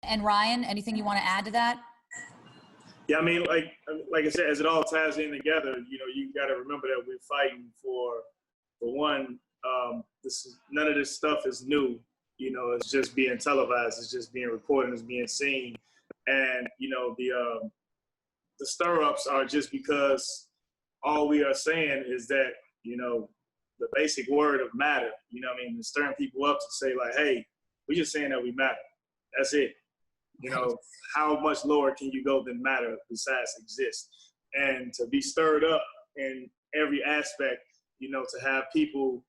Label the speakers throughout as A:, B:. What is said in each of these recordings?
A: And Ryan, anything you want to add to that?
B: Yeah, I mean, like I said, as it all ties in together, you got to remember that we're fighting for one. None of this stuff is new. It's just being televised. It's just being recorded. It's being seen. And the stir-ups are just because all we are saying is that the basic word of matter. Stirring people up to say like, hey, we're just saying that we matter. That's it. How much lower can you go than matter besides exist? And to be stirred up in every aspect, to have people,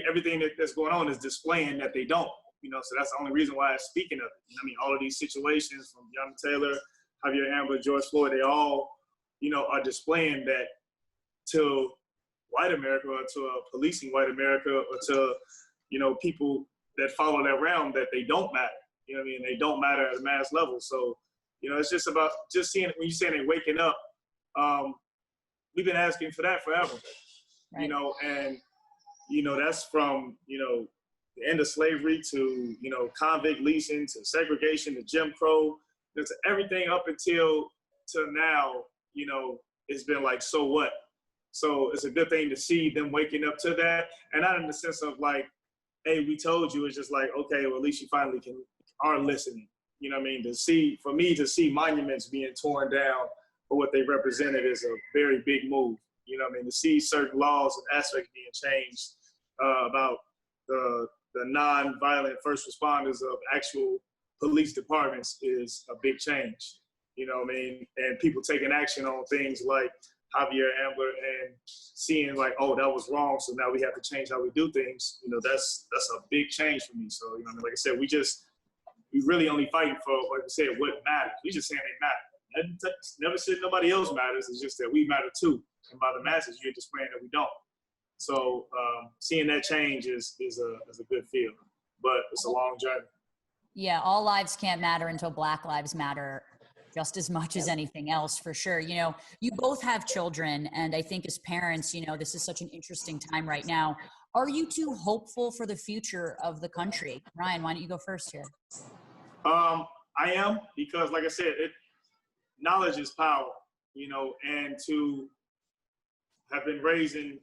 B: everything that's going on is displaying that they don't, so that's the only reason why I'm speaking of it. All of these situations from Breonna Taylor, Javier Amber, George Floyd, they all, are displaying that to white America or to policing white America or to, people that follow that realm that they don't matter. They don't matter at a mass level. So, it's just about just seeing when you say they're waking up. We've been asking for that forever,
A: right.
B: And that's from the end of slavery to convict leasing to segregation to Jim Crow, to everything up until now. It's been like, so what? So it's a good thing to see them waking up to that, and not in the sense of like, hey, we told you. It's just like, okay, well, at least you finally are listening. To see monuments being torn down for what they represented is a very big move. To see certain laws and aspects being changed about the non-violent first responders of actual police departments is a big change. And people taking action on things like Javier Ambler and seeing like, oh, that was wrong, so now we have to change how we do things. That's a big change for me. So, like I said, we really only fighting for, like I said, what matters. We just saying they matter. Never said nobody else matters. It's just that we matter too. And by the masses, you're displaying that we don't. So seeing that change is a good feeling, but it's a long journey.
A: Yeah, all lives can't matter until Black lives matter just as much as anything else, for sure. You both have children, and I think as parents, this is such an interesting time right now. Are you two hopeful for the future of the country? Ryan, why don't you go first here?
B: I am, because like I said, knowledge is power, and to have been raising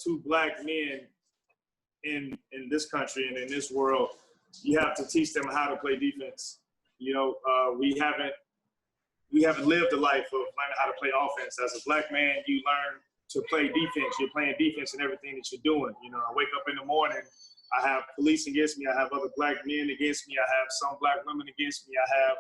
B: two Black men in this country and in this world, you have to teach them how to play defense. We haven't lived a life of learning how to play offense. As a Black man, you learn to play defense. You're playing defense in everything that you're doing. I wake up in the morning, I have police against me, I have other Black men against me, I have some Black women against me, I have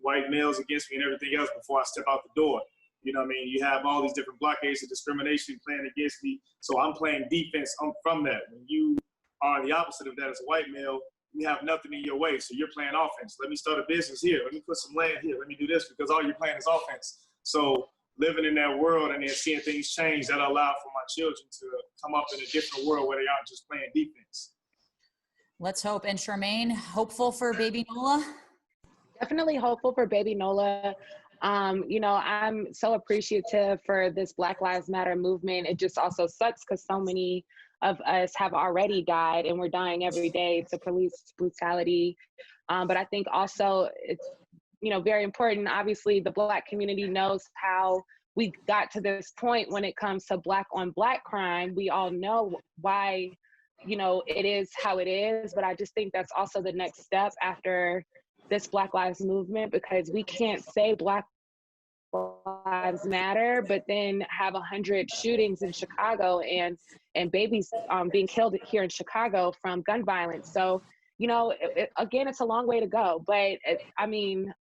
B: white males against me and everything else before I step out the door. You have all these different blockades of discrimination playing against me. So I'm playing defense from that. When you are the opposite of that as a white male, you have nothing in your way. So you're playing offense. Let me start a business here. Let me put some land here. Let me do this, because all you're playing is offense. So living in that world and then seeing things change, that allow for my children to come up in a different world where they aren't just playing defense.
A: Let's hope. And Charmaine, hopeful for baby Nola?
C: Definitely hopeful for baby Nola. I'm so appreciative for this Black Lives Matter movement. It just also sucks because so many of us have already died and we're dying every day to police brutality. But I think also it's, very important. Obviously, the Black community knows how we got to this point when it comes to Black on Black crime. We all know why, it is how it is. But I just think that's also the next step after this Black Lives movement, because we can't say Black Lives Matter, but then have 100 shootings in Chicago and babies being killed here in Chicago from gun violence. So, again, it's a long way to go. But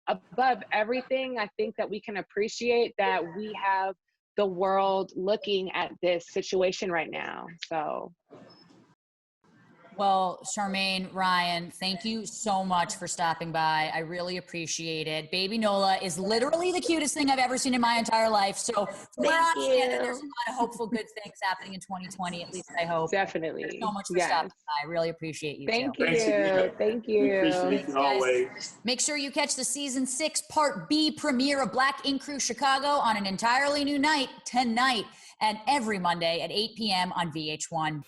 C: above everything, I think that we can appreciate that we have the world looking at this situation right now. So.
A: Well, Charmaine, Ryan, thank you so much for stopping by. I really appreciate it. Baby Nola is literally the cutest thing I've ever seen in my entire life. So from where I'm standing, there's a lot of hopeful good things happening in 2020, at least I hope.
C: Definitely.
A: Thanks so much for stopping by. I really appreciate you.
C: Thank
A: too.
C: you. Thank you.
B: We appreciate you always.
A: Make sure you catch the season 6 part B premiere of Black Ink Crew Chicago on an entirely new night tonight and every Monday at 8 p.m. on VH1.